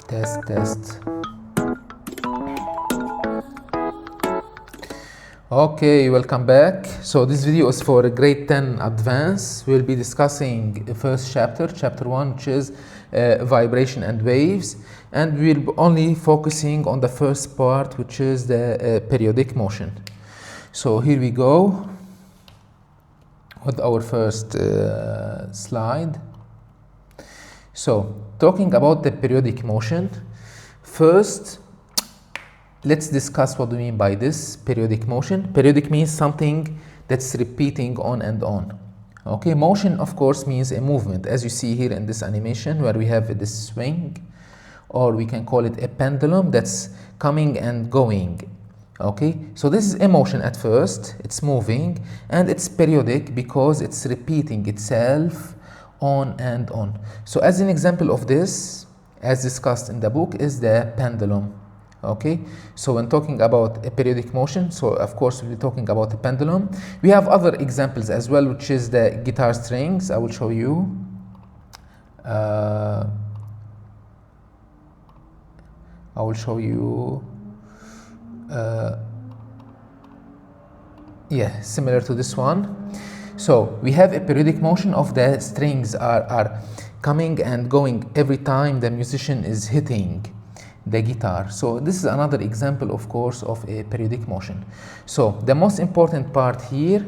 Test. Okay, welcome back. So this video is for grade 10 advanced. We'll be discussing the first chapter 1, which is vibration and waves, and we'll be only focusing on the first part, which is the periodic motion. So here we go with our first slide. So talking about the periodic motion, first let's discuss what we mean by this periodic motion. Periodic means something that's repeating on and on. Okay, motion of course means a movement, as you see here in this animation where we have this swing, or we can call it a pendulum that's coming and going. Okay, so this is a motion at first, it's moving, and it's periodic because it's repeating itself on and on. So as an example of this, as discussed in the book, is the pendulum. Okay, so when talking about a periodic motion, so of course we'll be talking about a pendulum. We have other examples as well, which is the guitar strings. I will show you. Yeah, similar to this one. So we have a periodic motion of the strings are coming and going every time the musician is hitting the guitar. So this is another example, of course, of a periodic motion. So the most important part here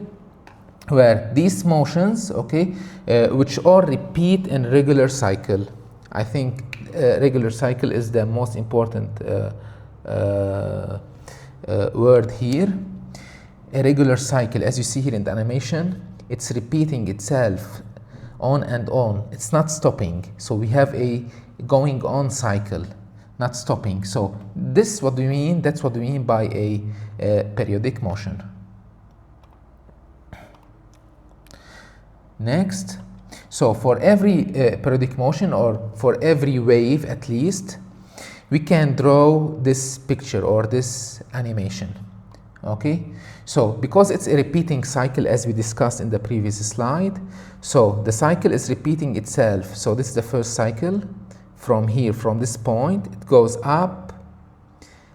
were these motions, okay, which all repeat in regular cycle. I think regular cycle is the most important word here. A regular cycle, as you see here in the animation, it's repeating itself on and on. It's not stopping. So we have a going on cycle, not stopping. So this what we mean, that's what we mean by a periodic motion. Next, so for every periodic motion, or for every wave at least, we can draw this picture or this animation. Okay, so because it's a repeating cycle, as we discussed in the previous slide, so the cycle is repeating itself. So this is the first cycle. From here, from this point, it goes up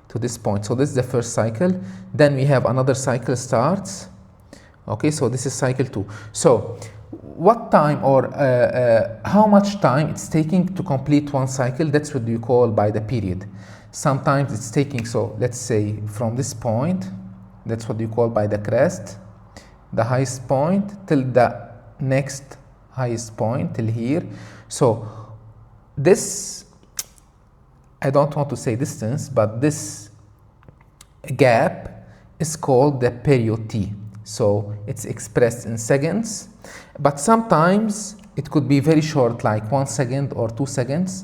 to this point. So this is the first cycle. Then we have another cycle starts. Okay, so this is cycle 2. So what time or how much time it's taking to complete one cycle, that's what you call by the period. Sometimes it's taking, so let's say from this point, that's what you call by the crest, the highest point, till the next highest point, till here. So this, I don't want to say distance, but this gap is called the period T. So it's expressed in seconds, but sometimes it could be very short, like 1 second or 2 seconds.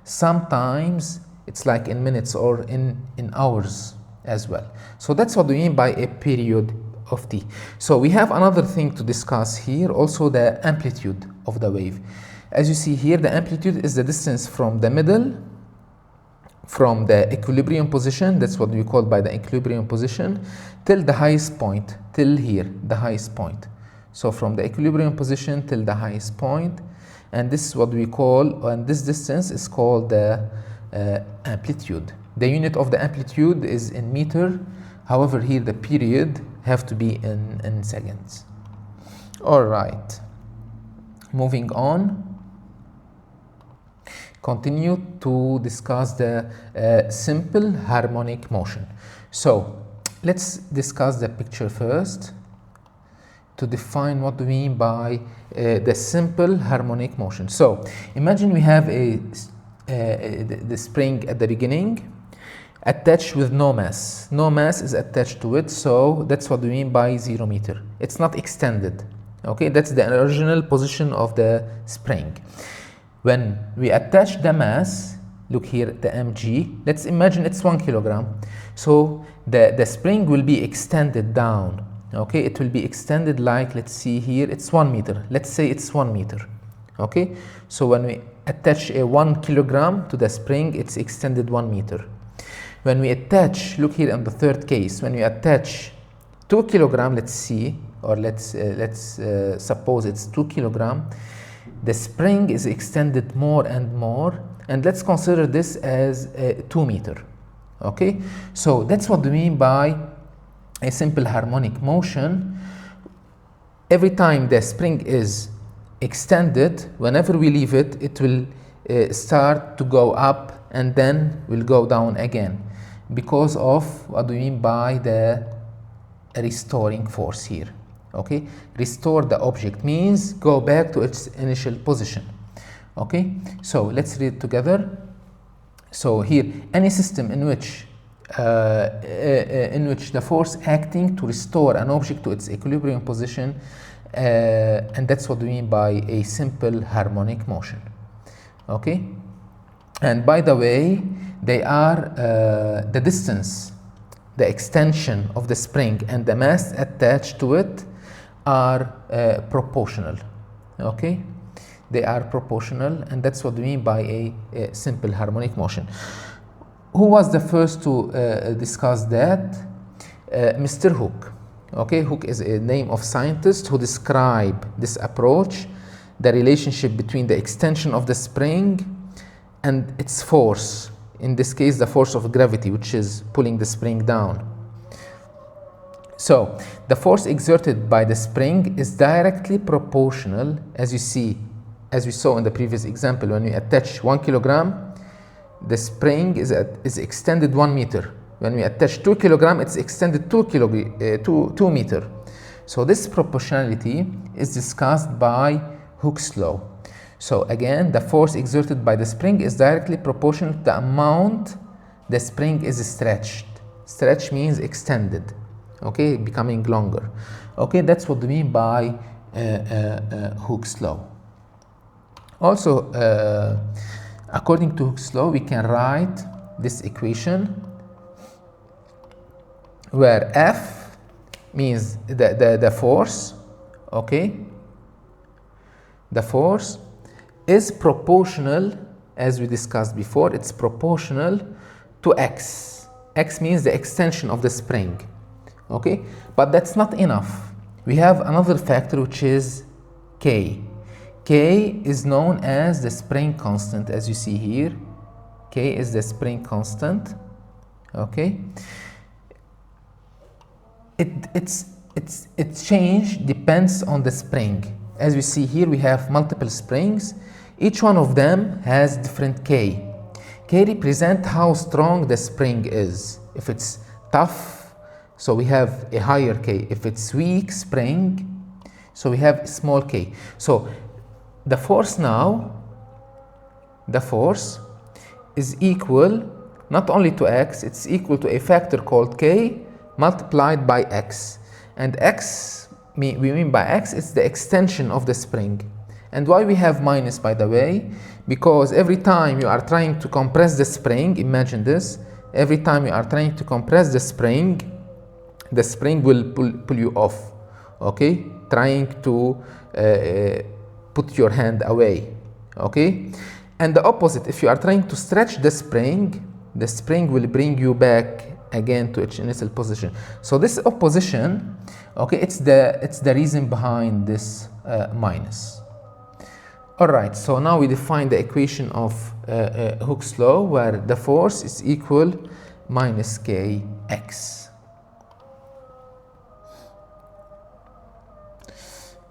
Sometimes it's like in minutes or in hours as well. So that's what we mean by a period of T. So we have another thing to discuss here, also the amplitude of the wave. As you see here, the amplitude is the distance from the middle, from the equilibrium position, that's what we call by the equilibrium position, till the highest point, till here, the highest point. So from the equilibrium position till the highest point, and this is what we call, and this distance is called the amplitude. The unit of the amplitude is in meter, however here the period have to be in seconds. All right, moving on. Continue to discuss the simple harmonic motion. So let's discuss the picture first to define what we mean by the simple harmonic motion. So imagine we have the spring at the beginning attached with no mass. No mass is attached to it, so that's what we mean by 0 meter. It's not extended. Okay, that's the original position of the spring. When we attach the mass, look here, the mg, let's imagine it's 1 kilogram. So the spring will be extended down. Okay, it will be extended like, let's see here, it's 1 meter. Let's say it's 1 meter. Okay, so when we attach a 1 kilogram to the spring, it's extended 1 meter. When we attach, look here in the third case, when we attach 2 kilogram, let's see, or let's suppose it's 2 kilogram, the spring is extended more and more, and let's consider this as 2 meter. Okay, so that's what we mean by a simple harmonic motion. Every time the spring is extended, whenever we leave it, it will start to go up and then will go down again, because of what we mean by the restoring force here. Okay, restore the object means go back to its initial position. Okay, so let's read it together. So here, any system in which the force acting to restore an object to its equilibrium position, and that's what we mean by a simple harmonic motion. Okay, and by the way, they are the distance, the extension of the spring and the mass attached to it are proportional. Okay, they are proportional, and that's what we mean by a simple harmonic motion. Who was the first to discuss that? Mr. Hooke. Okay, Hooke is a name of scientist who described this approach, the relationship between the extension of the spring and its force, in this case the force of gravity, which is pulling the spring down. So the force exerted by the spring is directly proportional, as we saw in the previous example. When we attach 1 kilogram, the spring is extended 1 meter. When we attach 2 kilogram, it's extended 2 meter. So this proportionality is discussed by Hooke's law. So again, the force exerted by the spring is directly proportional to the amount the spring is stretched. Stretch means extended, okay, becoming longer. Okay, that's what we mean by Hooke's law. Also, according to Hooke's law, we can write this equation where F means the force, okay, the force is proportional, as we discussed before, it's proportional to X. X means the extension of the spring, okay, but that's not enough. We have another factor, which is K. K is known as the spring constant, as you see here. K is the spring constant, okay. Its change depends on the spring. As we see here, we have multiple springs. Each one of them has different K. K represent how strong the spring is. If it's tough, so we have a higher K. If it's weak spring, so we have a small K. So the force now, the force is equal not only to X, it's equal to a factor called K multiplied by X. And X, we mean by X, it's the extension of the spring. And why we have minus, by the way? Because every time you are trying to compress the spring, imagine this, every time you are trying to compress the spring will pull you off, okay? Trying to put your hand away, okay? And the opposite, if you are trying to stretch the spring will bring you back again to its initial position. So this opposition, okay, it's the reason behind this minus. All right, so now we define the equation of Hooke's law, where the force is equal minus kx.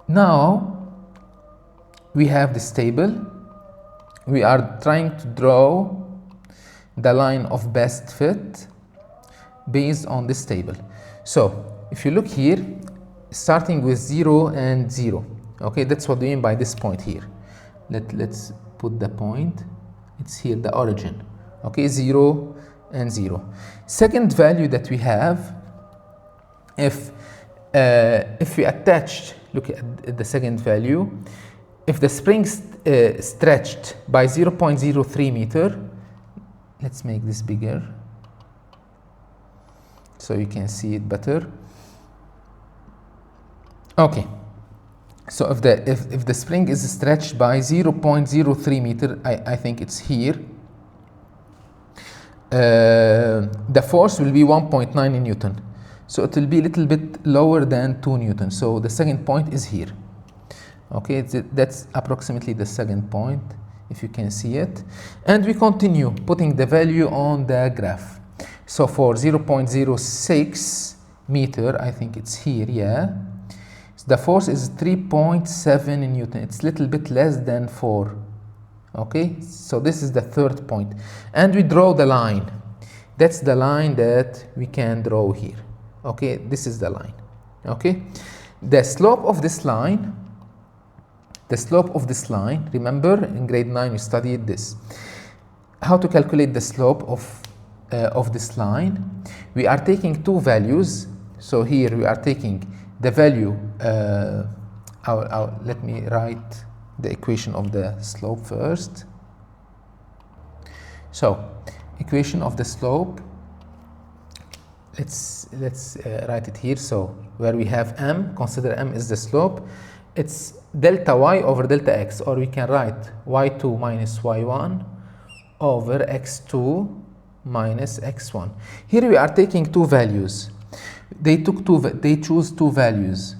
Now we have this table. We are trying to draw the line of best fit based on this table. So if you look here, starting with 0 and 0, okay, that's what we mean by this point here. Let's put the point, it's here, the origin, okay, 0 and 0. Second value that we have, if we attached, look at the second value, if the spring stretched by 0.03 meter, let's make this bigger so you can see it better. Okay, so if the spring is stretched by 0.03 meter, I think it's here, the force will be 1.9 Newton. So it will be a little bit lower than 2 Newton. So the second point is here. Okay, that's approximately the second point, if you can see it. And we continue putting the value on the graph. So for 0.06 meter, I think it's here, yeah, the force is 3.7 Newton. It's a little bit less than 4. Okay, so this is the third point. And we draw the line. That's the line that we can draw here. Okay, this is the line. Okay, the slope of this line, remember in grade 9 we studied this. How to calculate the slope of this line? We are taking two values. So here we are taking the value, let me write the equation of the slope first. So equation of the slope, let's write it here. So where we have m, consider m is the slope, it's delta y over delta x, or we can write y2 minus y1 over x2 minus x1. Here we are taking two values. They choose two values.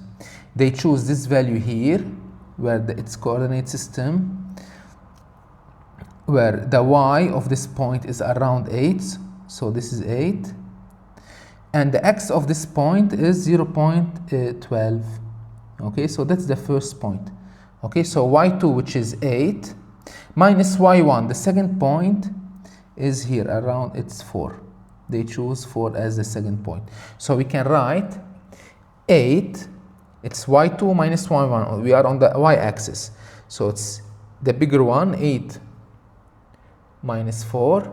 They choose this value here, where its coordinate system, where the y of this point is around 8, so this is 8, and the x of this point is 0.12. Okay, so that's the first point. Okay, so y2, which is 8, minus y1, the second point, is here around, it's 4. They choose 4 as the second point. So we can write 8, it's y2 minus y1. We are on the y-axis. So it's the bigger one, 8 minus 4,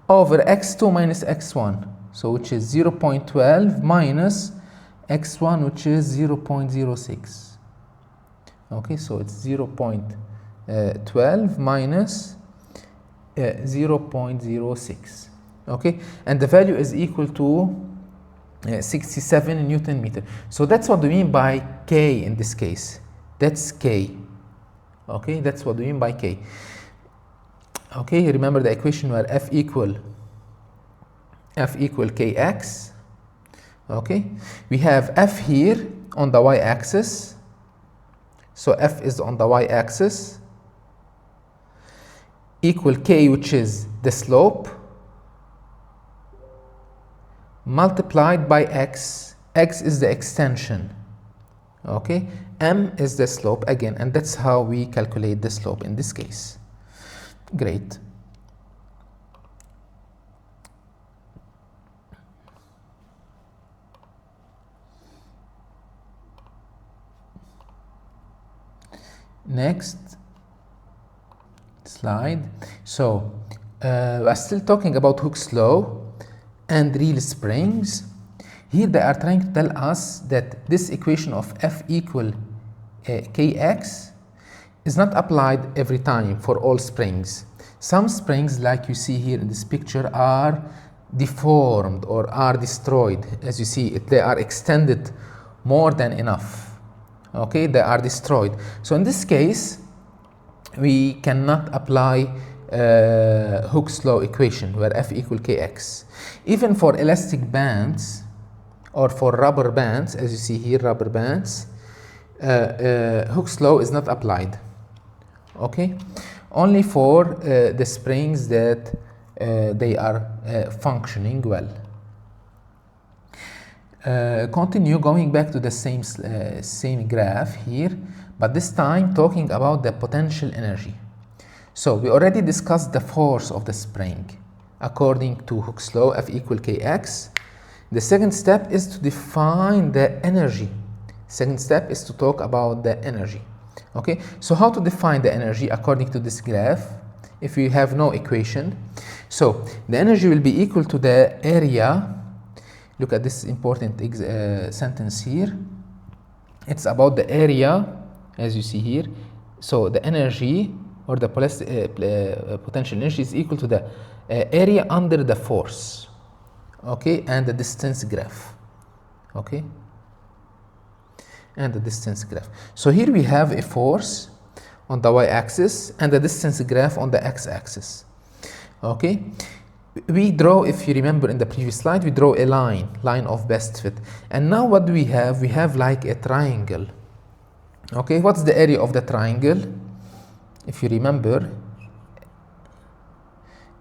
over x2 minus x1. So which is 0.12 minus x1, which is 0.06. Okay, so it's 0.12 minus 0.06. Okay, and the value is equal to 67 Newton meter. So that's what we mean by K in this case. That's K. Okay, that's what we mean by K. Okay, remember the equation where F equal Kx. Okay, we have F here on the y-axis. So F is on the y-axis, equal K, which is the slope, multiplied by x. X is the extension. Okay, m is the slope again, and that's how we calculate the slope in this case. Great. Next slide. So we're still talking about Hooke's law and real springs. Here they are trying to tell us that this equation of F equal Kx is not applied every time for all springs. Some springs, like you see here in this picture, are deformed or are destroyed. As you see, they are extended more than enough. Okay, they are destroyed. So in this case, we cannot apply Hooke's law equation where F equal Kx. Even for elastic bands or for rubber bands, as you see here, rubber bands, Hooke's law is not applied. Okay, only for the springs that they are functioning well. Continue going back to the same graph here, but this time talking about the potential energy. So we already discussed the force of the spring according to Hooke's law, F equal Kx. The second step is to define the energy. Second step is to talk about the energy. Okay, so how to define the energy according to this graph if we have no equation? So the energy will be equal to the area. Look at this important sentence here. It's about the area, as you see here. So the energy or the potential energy is equal to the area under the force. Okay, and the distance graph. Okay, and the distance graph. So here we have a force on the y-axis and the distance graph on the x-axis. Okay, we draw, if you remember in the previous slide, we draw a line of best fit. And now what do we have? We have like a triangle. Okay, what's the area of the triangle? If you remember,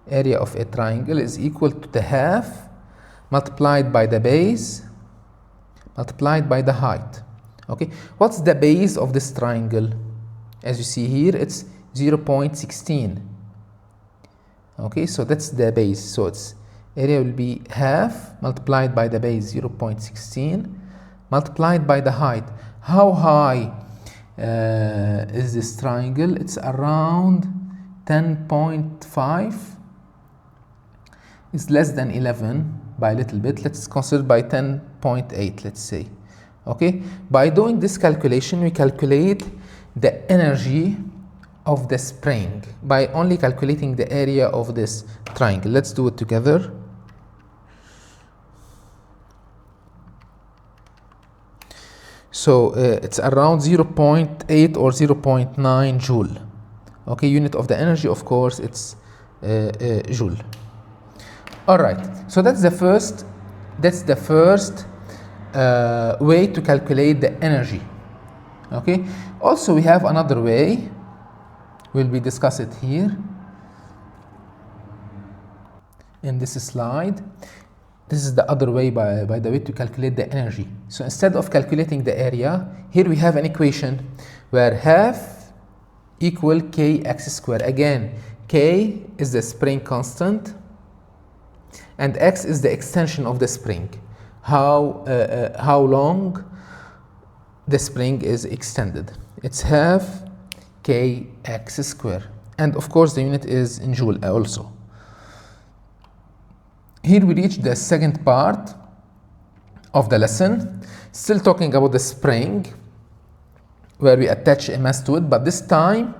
area of a triangle is equal to the half multiplied by the base multiplied by the height. Okay, what's the base of this triangle? As you see here, it's 0.16. Okay, so that's the base. So its area will be half multiplied by the base 0.16 multiplied by the height. How high is this triangle? It's around 10.5. It's less than 11 by a little bit. Let's consider by 10.8, let's say. Okay, by doing this calculation, we calculate the energy of the spring by only calculating the area of this triangle. Let's do it together. So it's around 0.8 or 0.9 joule. Okay, unit of the energy, of course, it's joule. All right, so that's the first way to calculate the energy. Okay, also we have another way, will be discuss it here in this slide. This is the other way, by the way, to calculate the energy. So instead of calculating the area, here we have an equation where half equal kx squared. Again, k is the spring constant and x is the extension of the spring, how long the spring is extended. It's half kx squared, and of course the unit is in joule also. Here we reach the second part of the lesson, still talking about the spring, where we attach a mass to it, but this time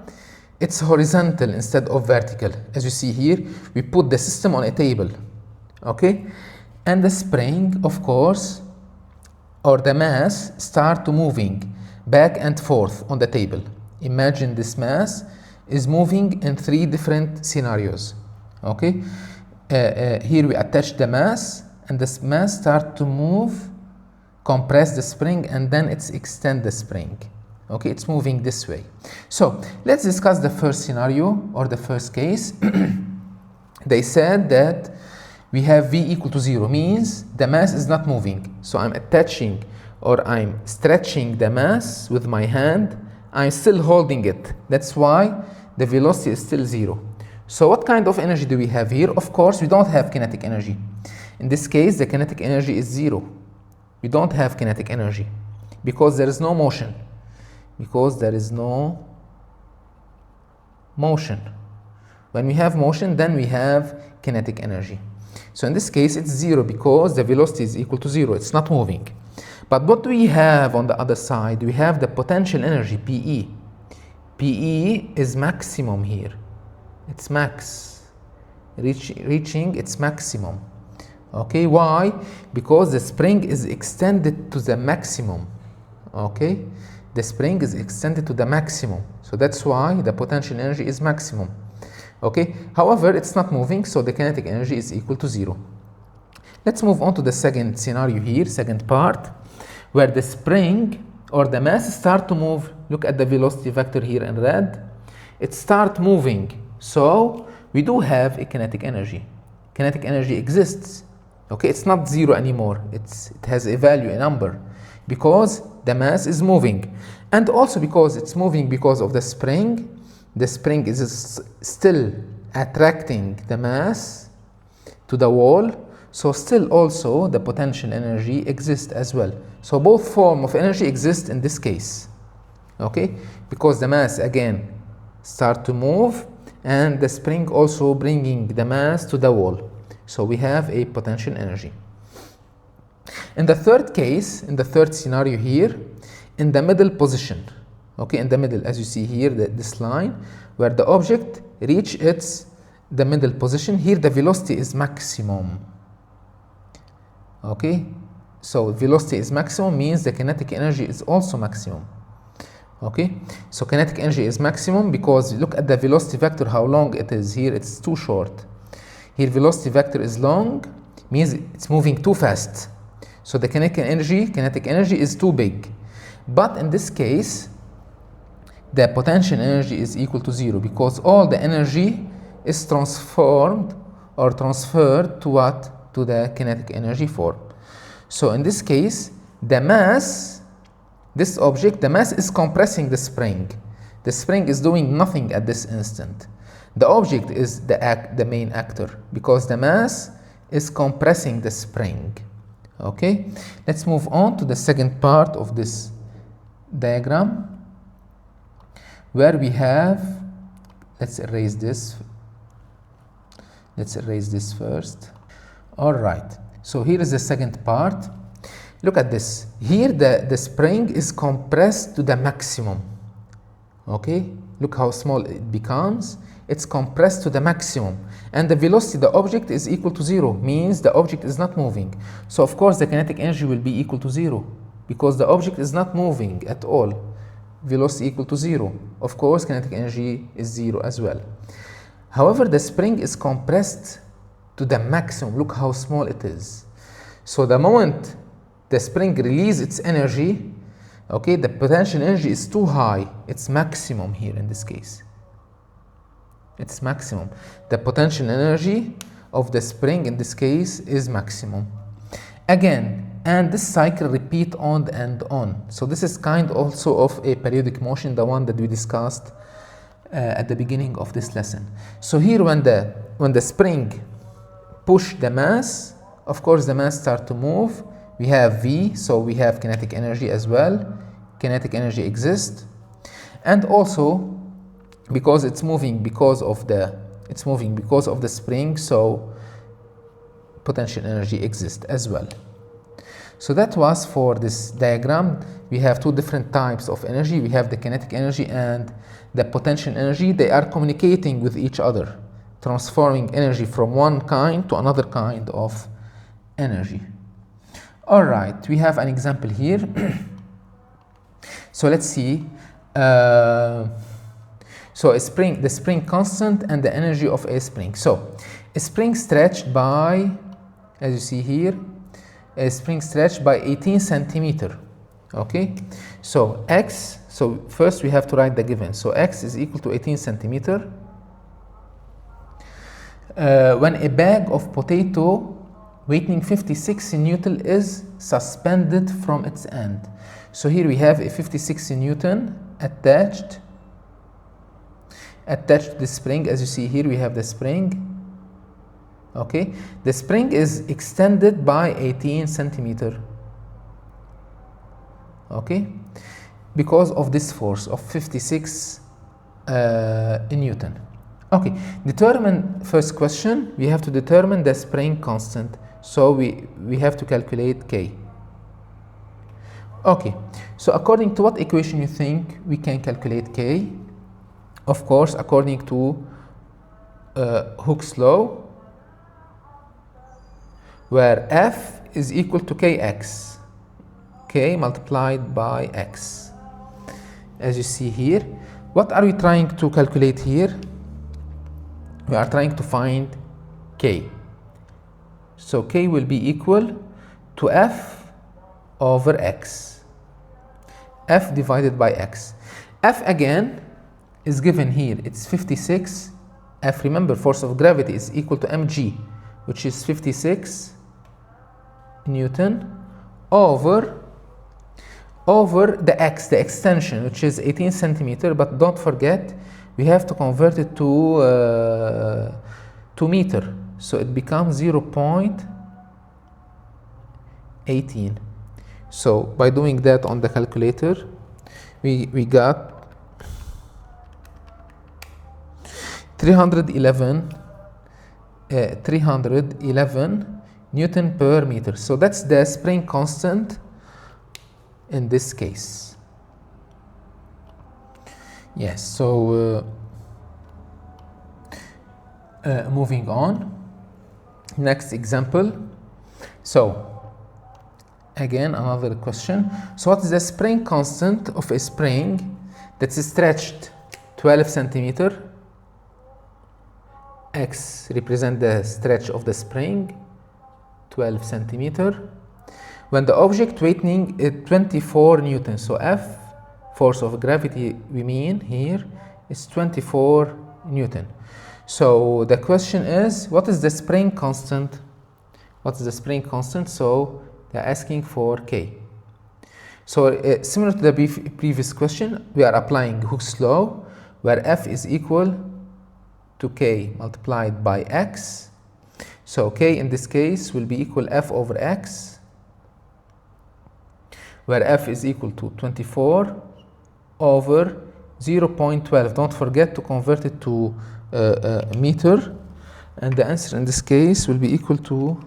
it's horizontal instead of vertical. As you see here, we put the system on a table, okay, and the spring, of course, or the mass, start to moving back and forth on the table. Imagine this mass is moving in 3 different scenarios. Okay, here we attach the mass, and this mass start to move, compress the spring, and then it's extend the spring. Okay, it's moving this way. So let's discuss the first scenario, or the first case. They said that we have V equal to 0, means the mass is not moving. So I'm attaching, or I'm stretching the mass with my hand. I'm still holding it. That's why the velocity is still 0. So what kind of energy do we have here? Of course, we don't have kinetic energy. In this case, the kinetic energy is 0. We don't have kinetic energy because there is no motion. Because there is no motion. When we have motion, then we have kinetic energy. So in this case, it's 0 because the velocity is equal to 0. It's not moving. But what do we have on the other side? We have the potential energy, PE. PE is maximum here. It's max, reaching its maximum. Okay, why? Because the spring is extended to the maximum. Okay, the spring is extended to the maximum. So that's why the potential energy is maximum. Okay, however, it's not moving, so the kinetic energy is equal to 0. Let's move on to the second scenario here, second part, where the spring or the mass start to move. Look at the velocity vector here in red. It start moving. So we do have a kinetic energy. Kinetic energy exists. Okay, it's not 0 anymore. It has a value, a number, because the mass is moving, and also because it's moving because of the spring. The spring is still attracting the mass to the wall. So still also the potential energy exists as well. So both form of energy exist in this case. Okay, because the mass again start to move, and the spring also bringing the mass to the wall. So we have a potential energy. In the third case, in the third scenario here, in the middle position, okay, in the middle, as you see here, this line, where the object reach the middle position, here the velocity is maximum. Okay, so velocity is maximum means the kinetic energy is also maximum. Okay, so kinetic energy is maximum because look at the velocity vector, how long it is. Here it's too short. Here velocity vector is long, means it's moving too fast. So the kinetic energy is too big. But in this case, the potential energy is equal to 0, because all the energy is transformed or transferred to what? To the kinetic energy form. So in this case, the mass, this object, the mass is compressing the spring. The spring is doing nothing at this instant. The object is the main actor, because the mass is compressing the spring. Okay, let's move on to the second part of this diagram, where we have, let's erase this first. All right, so here is the second part. Look at this. Here the spring is compressed to the maximum. Okay, look how small it becomes. It's compressed to the maximum, and the velocity, the object, is equal to 0, means the object is not moving. So of course the kinetic energy will be equal to 0, because the object is not moving at all. Velocity equal to 0. Of course kinetic energy is 0 as well. However, the spring is compressed to the maximum. Look how small it is. So the moment the spring releases its energy, okay, the potential energy is too high. It's maximum here in this case. It's maximum. The potential energy of the spring in this case is maximum. Again, and this cycle repeat on and on. So this is kind also of a periodic motion, the one that we discussed at the beginning of this lesson. So here when the spring push the mass, of course the mass start to move. We have V, so we have kinetic energy as well. Kinetic energy exists, and also because it's moving because of the spring, so potential energy exists as well. So that was for this diagram. We have two different types of energy. We have the kinetic energy and the potential energy. They are communicating with each other, transforming energy from one kind to another kind of energy. All right, we have an example here. So let's see. So the spring constant and the energy of a spring. So a spring stretched by, as you see here, a spring stretched by 18 centimeter. Okay, so x, so first we have to write the given. So x is equal to 18 centimeter. When a bag of potato weighing 56 Newton is suspended from its end. So here we have a 56 Newton attached to the spring. As you see here, we have the spring. Okay, the spring is extended by 18 centimeter. Okay, because of this force of 56 Newton. Okay, determine, first question, we have to determine the spring constant. So we have to calculate K. Okay, so according to what equation you think we can calculate K? Of course, according to Hooke's law, where F is equal to Kx, K multiplied by X. As you see here, what are we trying to calculate here? We are trying to find K. So K will be equal to F over X. F divided by X. F again is given here. It's 56. F, remember, force of gravity is equal to mg, which is 56 Newton over the X, the extension, which is 18 centimeter. But don't forget, we have to convert it to meter. So it becomes 0.18. So by doing that on the calculator, we got 311 Newton per meter. So that's the spring constant in this case. Yes, so moving on. Next example. So again, another question. So what is the spring constant of a spring that's stretched 12 centimeter? X represent the stretch of the spring, 12 centimeter. When the object weighing is 24 Newton, so F force of gravity we mean here is 24 Newton. So the question is, what is the spring constant? What is the spring constant? So they're asking for K. So similar to the previous question, we are applying Hooke's law, where F is equal to K multiplied by X. So K in this case will be equal F over X, where F is equal to 24 over 0.12. Don't forget to convert it to meter, and the answer in this case will be equal to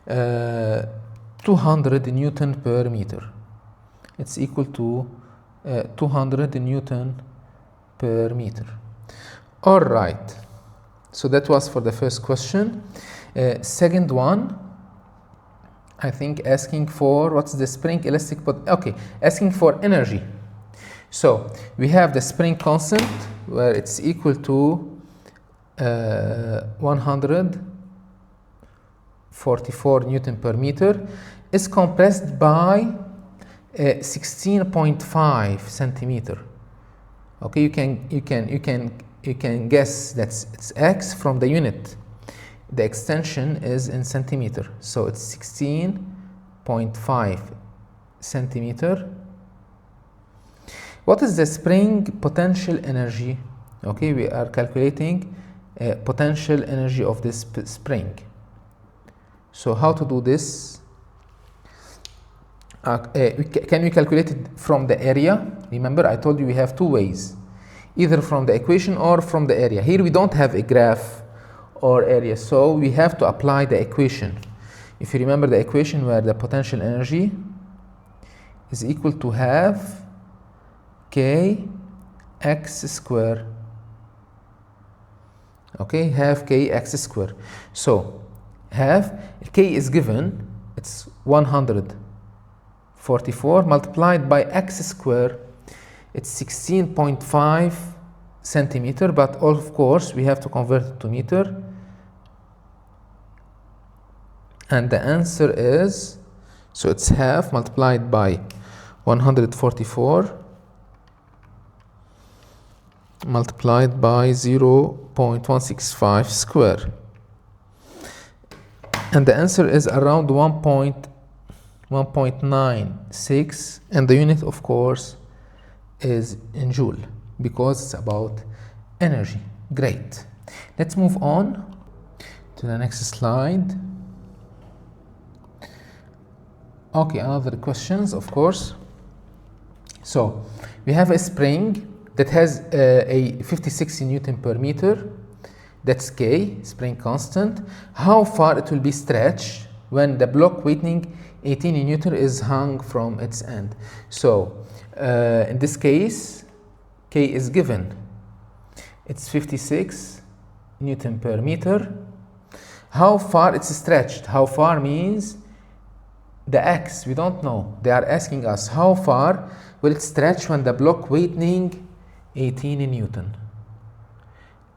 200 Newton per meter. It's equal to 200 Newton per meter. All right, so that was for the first question. Second one, I think asking for what's the spring elastic asking for energy. So we have the spring constant where it's equal to 144 Newton per meter is compressed by 16.5 centimeter. Okay, you can guess that it's X from the unit. The extension is in centimeter, so it's 16.5 centimeter. What is the spring potential energy? Okay, we are calculating potential energy of this spring. So how to do this? Can we calculate it from the area? Remember, I told you we have two ways, either from the equation or from the area. Here we don't have a graph or area, so we have to apply the equation. If you remember the equation where the potential energy is equal to half K x square. Okay, half K x square. So half K is given, it's 144 multiplied by x square, it's 16.5 centimeter, but of course we have to convert it to meter, and the answer is, so it's half multiplied by 144 multiplied by 0.165 square, and the answer is around 1.96, and the unit of course is in joule because it's about energy. Great. Let's move on to the next slide. Okay, another questions, of course. So we have a spring that has a 56 Newton per meter. That's K, spring constant. How far it will be stretched when the block weighting 18 Newton is hung from its end? So in this case, K is given. It's 56 Newton per meter. How far it's stretched? How far means the X, we don't know. They are asking us how far will it stretch when the block weighting 18 Newton.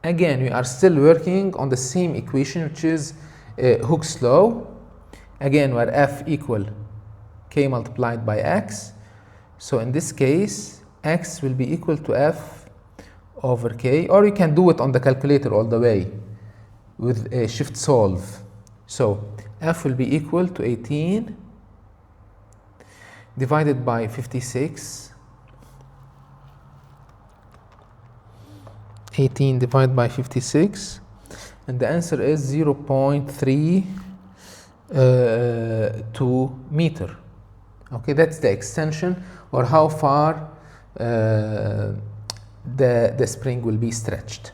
Again, we are still working on the same equation, which is Hooke's law. Again, where F equal K multiplied by X. So in this case, X will be equal to F over K, or you can do it on the calculator all the way with a shift solve. So F will be equal to 18 divided by 56. 18 divided by 56, and the answer is 0.32 meter. Okay, that's the extension, or how far the spring will be stretched.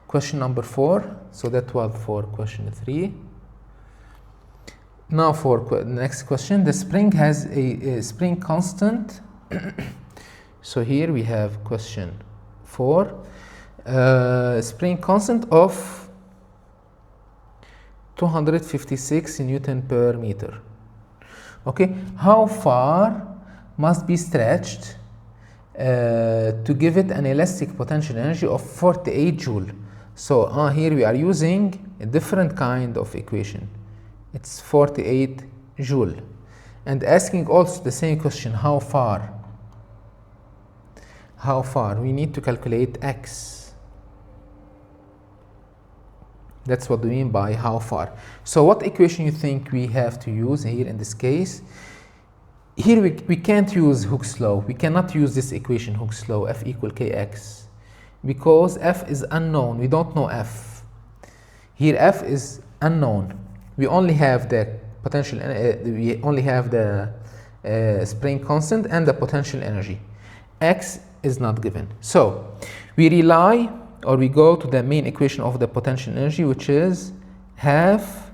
Question number 4. So that was for question 3. Now for the next question, the spring has a spring constant. So here we have question 4. Spring constant of 256 Newton per meter. Okay, how far must be stretched to give it an elastic potential energy of 48 joule? So here we are using a different kind of equation. It's 48 joule, and asking also the same question, how far? How far? We need to calculate x. That's what we mean by how far. So what equation you think we have to use here in this case? Here we can't use Hooke's law. We cannot use this equation, Hooke's law, F equal kx, because F is unknown. We don't know F. Here F is unknown. We only have the potential, we only have the spring constant and the potential energy. X is not given. So we rely, or we go to the main equation of the potential energy, which is half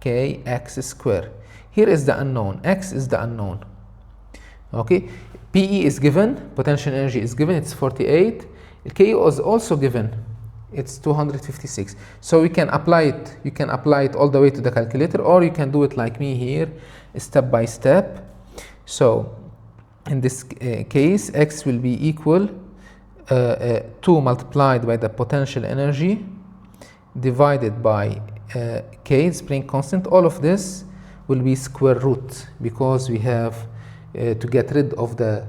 kx square. Here is the unknown, x is the unknown. Okay, PE is given, potential energy is given, it's 48. K is also given, it's 256. So we can apply it, you can apply it all the way to the calculator, or you can do it like me here, step by step. So in this case, x will be equal 2 multiplied by the potential energy divided by k, spring constant. All of this will be square root, because we have to get rid of the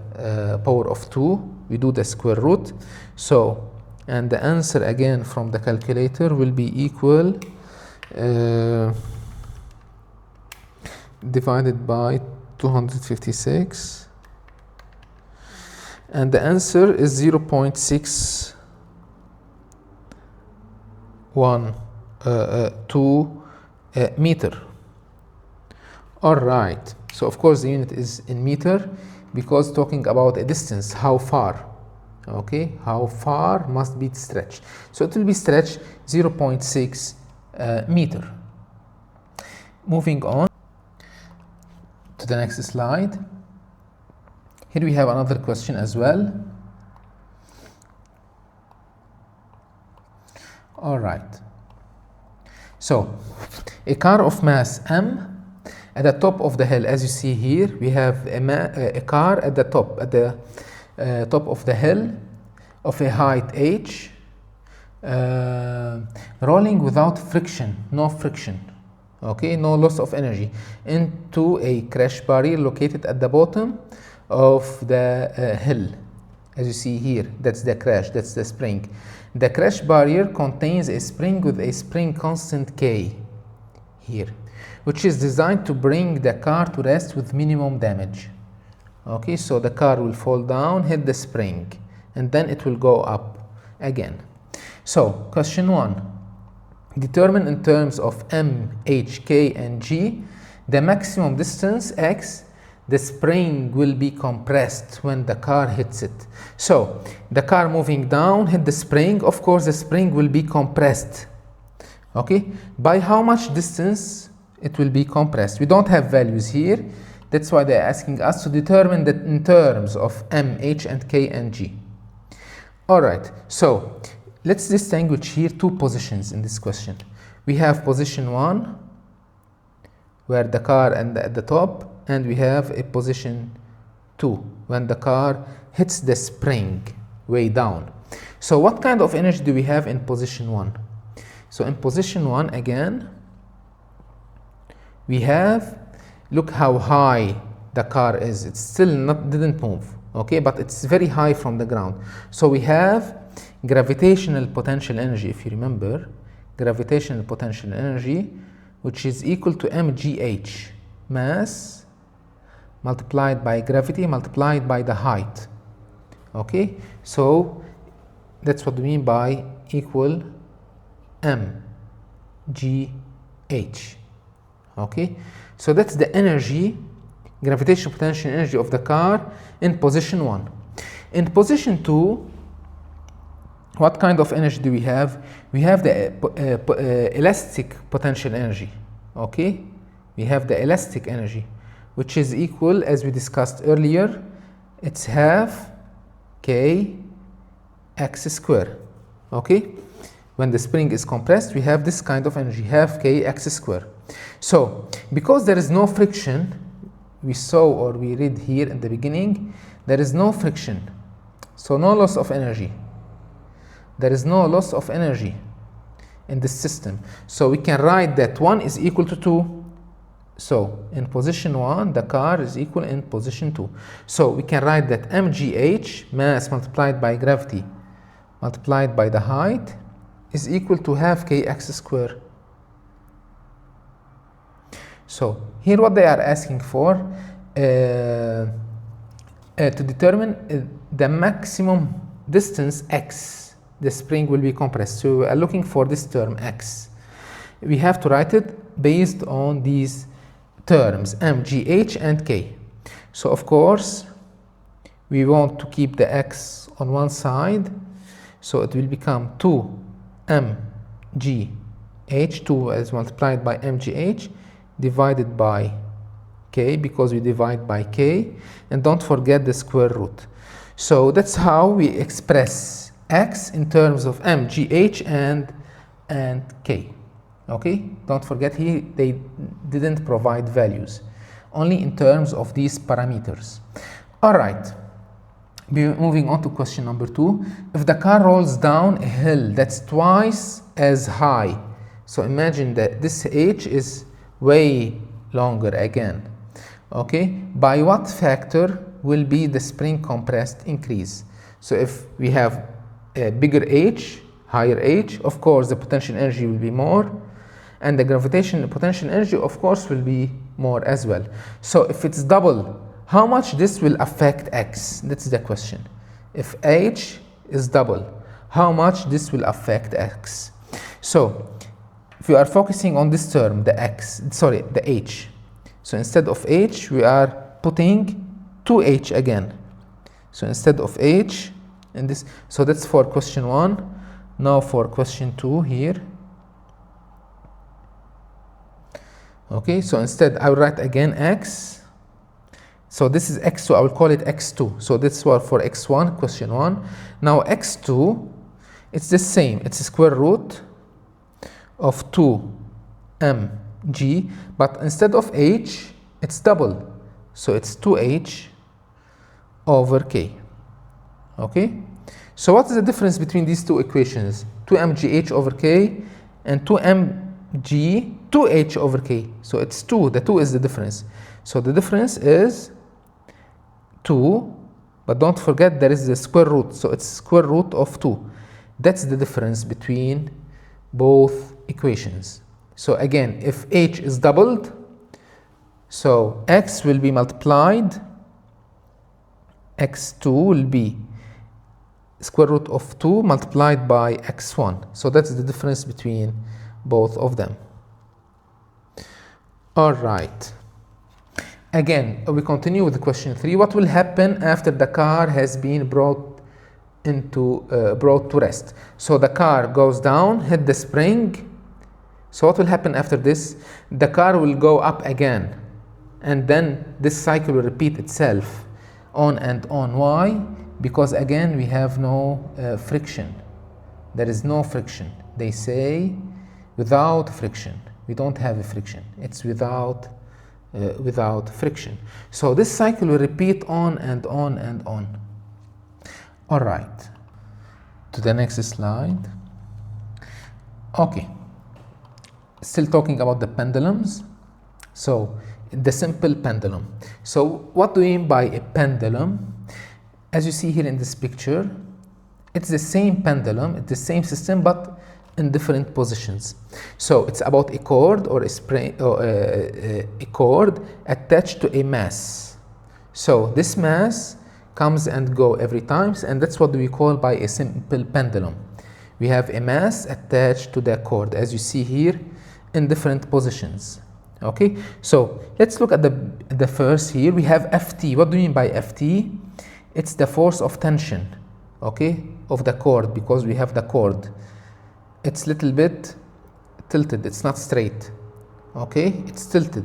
power of 2, we do the square root. So, and the answer again from the calculator will be equal divided by 256, and the answer is 0.612 meter. All right, so of course the unit is in meter, because talking about a distance, how far. Okay, how far must be stretched. So it will be stretched 0.6 meter. Moving on to the next slide. Here we have another question as well. All right. So a car of mass m at the top of the hill, as you see here, we have a car at the top, top of the hill of a height h, rolling without friction, no friction, okay, no loss of energy, into a crash barrier located at the bottom of the hill. As you see here, that's the crash, that's the spring. The crash barrier contains a spring with a spring constant K here, which is designed to bring the car to rest with minimum damage. Okay, so the car will fall down, hit the spring, and then it will go up again. So, question 1. Determine in terms of m, h, k, and g the maximum distance x the spring will be compressed when the car hits it. So, the car moving down hit the spring, of course the spring will be compressed. Okay, by how much distance it will be compressed? We don't have values here. That's why they're asking us to determine that in terms of m, h, and k, and g. All right, so let's distinguish here two positions in this question. We have position 1, where the car is at the top, and we have a position 2, when the car hits the spring way down. So what kind of energy do we have in position 1? So in position 1, again, we have, look how high the car is. It's still didn't move, okay, but it's very high from the ground. So we have gravitational potential energy, if you remember, gravitational potential energy, which is equal to mgh, mass multiplied by gravity multiplied by the height. Okay, so that's what we mean by equal mgh. Okay, so that's the energy, gravitational potential energy of the car in position 1. In position 2, what kind of energy do we have? We have the elastic potential energy. Okay, we have the elastic energy, which is equal, as we discussed earlier, it's half k x square. Okay, when the spring is compressed, we have this kind of energy, half k x square. So because there is no friction, we saw, or we read here in the beginning, there is no friction, so no loss of energy. There is no loss of energy in this system. So we can write that 1 is equal to 2, So in position 1, the car is equal in position 2. So we can write that mgh, mass multiplied by gravity multiplied by the height, is equal to half kx square. So here what they are asking for, to determine the maximum distance x the spring will be compressed. So we are looking for this term x. We have to write it based on these terms m, g, h and k. So of course we want to keep the x on one side, so it will become 2m g h, 2 is multiplied by mgh divided by k, because we divide by k, and don't forget the square root. So that's how we express x in terms of m, g, h and k. Okay, don't forget here they didn't provide values, only in terms of these parameters. All right, moving on to question number 2. If the car rolls down a hill that's twice as high, so imagine that this h is way longer again, okay, by what factor will be the spring compressed increase? So if we have a bigger h, higher h, of course the potential energy will be more, and the gravitational potential energy of course will be more as well. So if it's double, how much this will affect x? That's the question. If h is double, how much this will affect x? So if we are focusing on this term, the h, so instead of h we are putting 2h again. So instead of h and this, so that's for question 1. Now for question 2 here. Okay, so instead I will write again x. So this is x2, I will call it x2. So this was for x1, question 1. Now x2, it's the same, it's a square root of 2mg, but instead of h, it's double. So it's 2h over k. Okay, so what is the difference between these two equations? 2mgh over k and 2mg 2h over k. So it's 2, the 2 is the difference. So the difference is 2, but don't forget there is the square root, so it's square root of 2. That's the difference between both equations. So again, if h is doubled, so x will be multiplied, x2 will be square root of 2 multiplied by x1. So that's the difference between both of them. All right. Again, we continue with question 3. What will happen after the car has been brought to rest? So the car goes down, hit the spring. So what will happen after this? The car will go up again, and then this cycle will repeat itself on and on. Why? Because again we have no friction. There is no friction. They say without friction. We don't have a friction. It's without friction. So this cycle will repeat on and on and on. All right. To the next slide. Okay. Still talking about the pendulums. So the simple pendulum. So what do we mean by a pendulum? As you see here in this picture, it's the same pendulum, it's the same system, but in different positions. So it's about a cord or a spring or a cord attached to a mass. So this mass comes and go every time, and that's what we call by a simple pendulum. We have a mass attached to the cord, as you see here, in different positions. Okay, so let's look at the first here. We have Ft. What do you mean by Ft? It's the force of tension, okay, of the cord, because we have the cord. It's little bit tilted, it's not straight, okay, it's tilted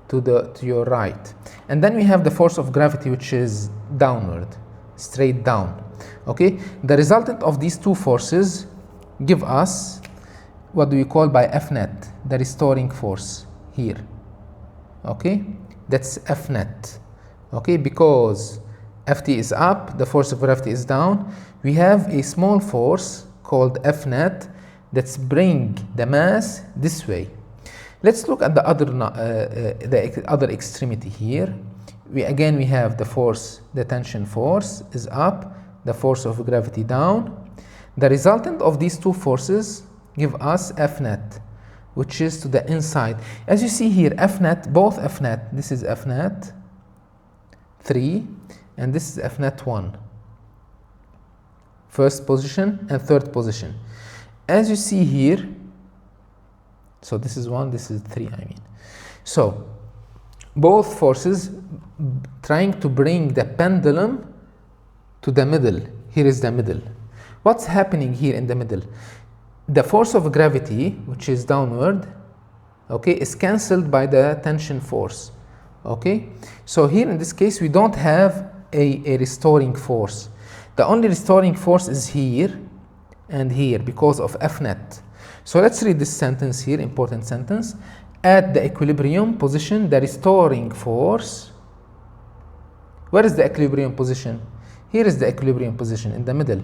to your right. And then we have the force of gravity, which is downward, straight down. Okay, the resultant of these two forces give us what do we call by F net, the restoring force here. Okay, that's F net. Okay, because Ft is up, the force of gravity is down, we have a small force called F net that's bring the mass this way. Let's look at the other extremity here. We have the force, the tension force is up, the force of gravity down. The resultant of these two forces give us F net, which is to the inside. As you see here, F net, both F net, this is F net 3 and this is F net 1. First position and third position. As you see here, so this is 1, this is 3, I mean. So both forces trying to bring the pendulum to the middle. Here is the middle. What's happening here in the middle? The force of gravity, which is downward, okay, is cancelled by the tension force. Okay, so here in this case we don't have a restoring force. The only restoring force is here and here because of F net. So let's read this sentence here, important sentence. At the equilibrium position, the restoring force, where is the equilibrium position? Here is the equilibrium position, in the middle.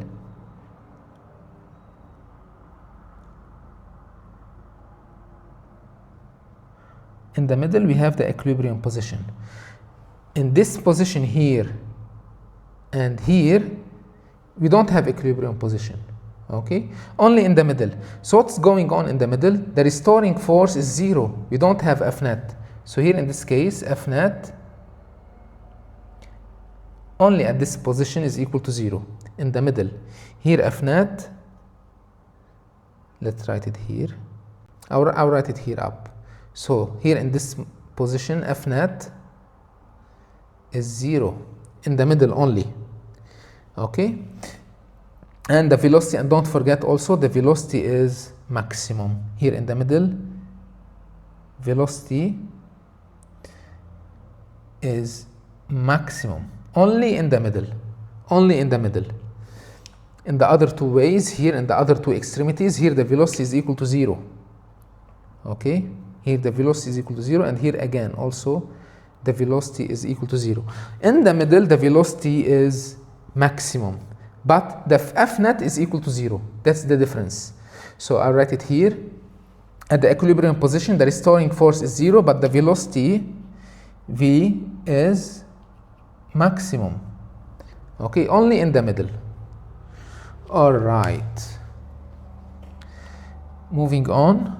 In the middle we have the equilibrium position. In this position here and here, we don't have equilibrium position. Okay, only in the middle. So what's going on in the middle? The restoring force is 0. We don't have F net. So here in this case, F net only at this position is equal to 0 in the middle. Here F net, let's write it here. I'll write it here up. So here in this position, F net is 0 in the middle only. Okay, and the velocity, and don't forget also the velocity is maximum. Here in the middle, velocity is maximum only in the middle, only in the middle. In the other two ways, here in the other two extremities, here the velocity is equal to 0. Okay, here the velocity is equal to 0, and here again also the velocity is equal to 0. In the middle the velocity is maximum, but the F net is equal to 0. That's the difference. So I'll write it here. At the equilibrium position, the restoring force is 0, but the velocity V is maximum. Okay, only in the middle. All right. Moving on.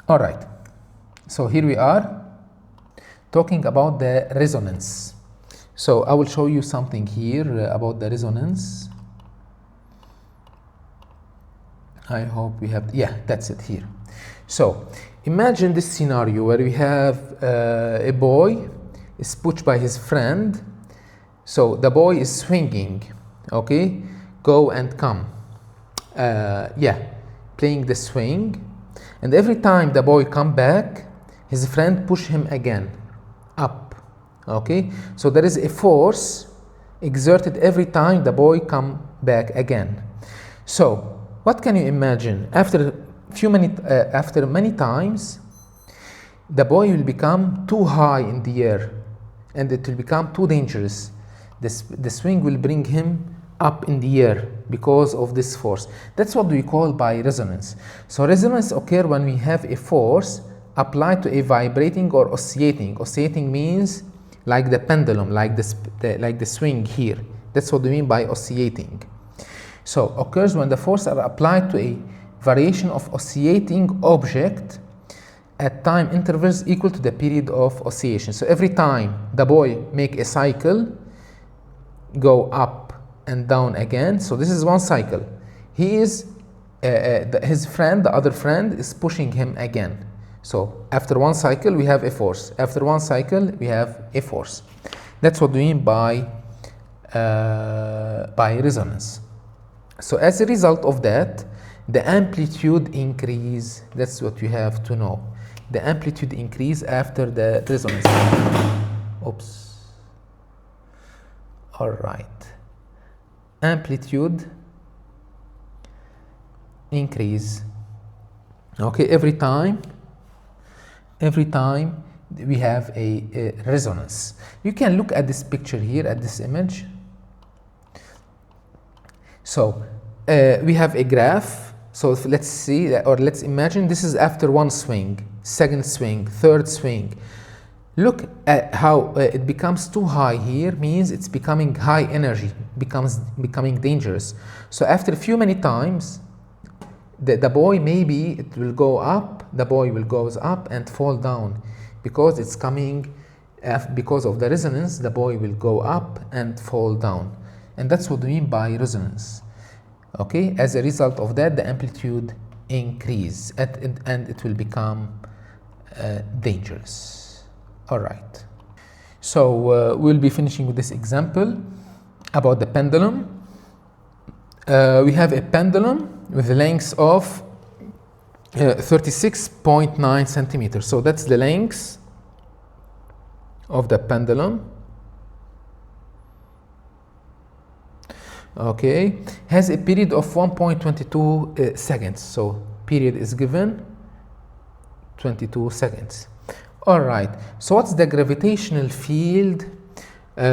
All right, so here we are talking about the resonance. So I will show you something here about the resonance. I hope we have, yeah, that's it here. So imagine this scenario where we have a boy is pushed by his friend. So the boy is swinging, okay, go and come, playing the swing. And every time the boy come back, his friend push him again up. Okay, so there is a force exerted every time the boy come back again. So what can you imagine? After many times, the boy will become too high in the air, and it will become too dangerous. The swing will bring him up in the air because of this force. That's what we call by resonance. So resonance occurs when we have a force applied to a vibrating or oscillating. Oscillating means like the pendulum, like the swing here. That's what we mean by oscillating. So occurs when the force are applied to a variation of oscillating object at time intervals equal to the period of oscillation. So every time the boy make a cycle, go up and down again. So this is one cycle. He is his friend, the other friend, is pushing him again. So after one cycle we have a force. After one cycle we have a force. That's what we mean by by resonance. So as a result of that, the amplitude increase, that's what you have to know. The amplitude increase after the resonance. Oops. All right. Amplitude increase. Okay, every time we have a resonance. You can look at this picture here, at this image. So we have a graph. So let's see, or let's imagine this is after one swing, second swing, third swing. Look at how it becomes too high here, means it's becoming high energy, becoming dangerous. So after a few many times, the buoy, maybe it will go up, the buoy will goes up and fall down, because it's coming, because of the resonance, the buoy will go up and fall down. And that's what we mean by resonance. Okay, as a result of that, the amplitude increase and it will become dangerous. All right. So we'll be finishing with this example about the pendulum. We have a pendulum with a length of 36.9 centimeters. So that's the length of the pendulum. Okay, has a period of 1.22 seconds. So period is given 22 seconds. All right, so what's the gravitational field at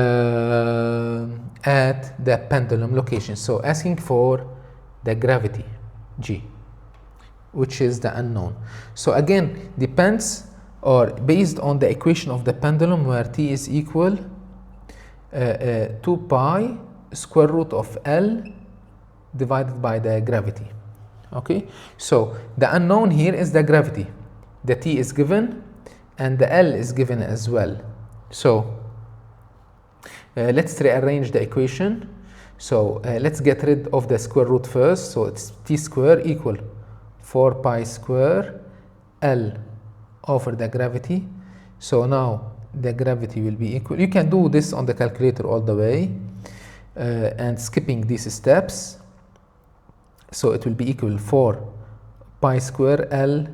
the pendulum location? So asking for the gravity, G, which is the unknown. So again, depends or based on the equation of the pendulum, where T is equal 2 pi square root of L divided by the gravity. Okay, so the unknown here is the gravity. The T is given and the L is given as well. So let's rearrange the equation. So let's get rid of the square root first. So it's T square equal 4 pi square L over the gravity. So now the gravity will be equal. You can do this on the calculator all the way. And skipping these steps, so it will be equal 4 pi square L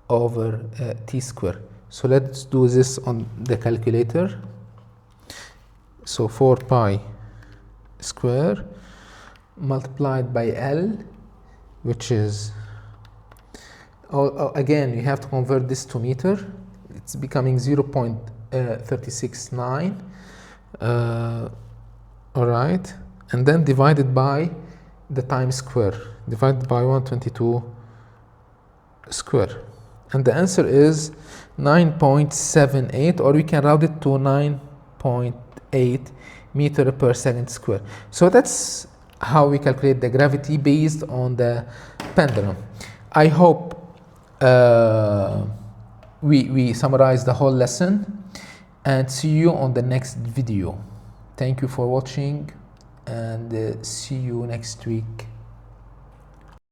over T square. So let's do this on the calculator. So 4 pi square multiplied by L, which is, again, you have to convert this to meter. It's becoming 0.369. All right, and then divided by the time square, divided by 122 square. And the answer is 9.78, or we can round it to 9.8 meter per second square. So that's how we calculate the gravity based on the pendulum. I hope we summarize the whole lesson, and see you on the next video. Thank you for watching, and see you next week.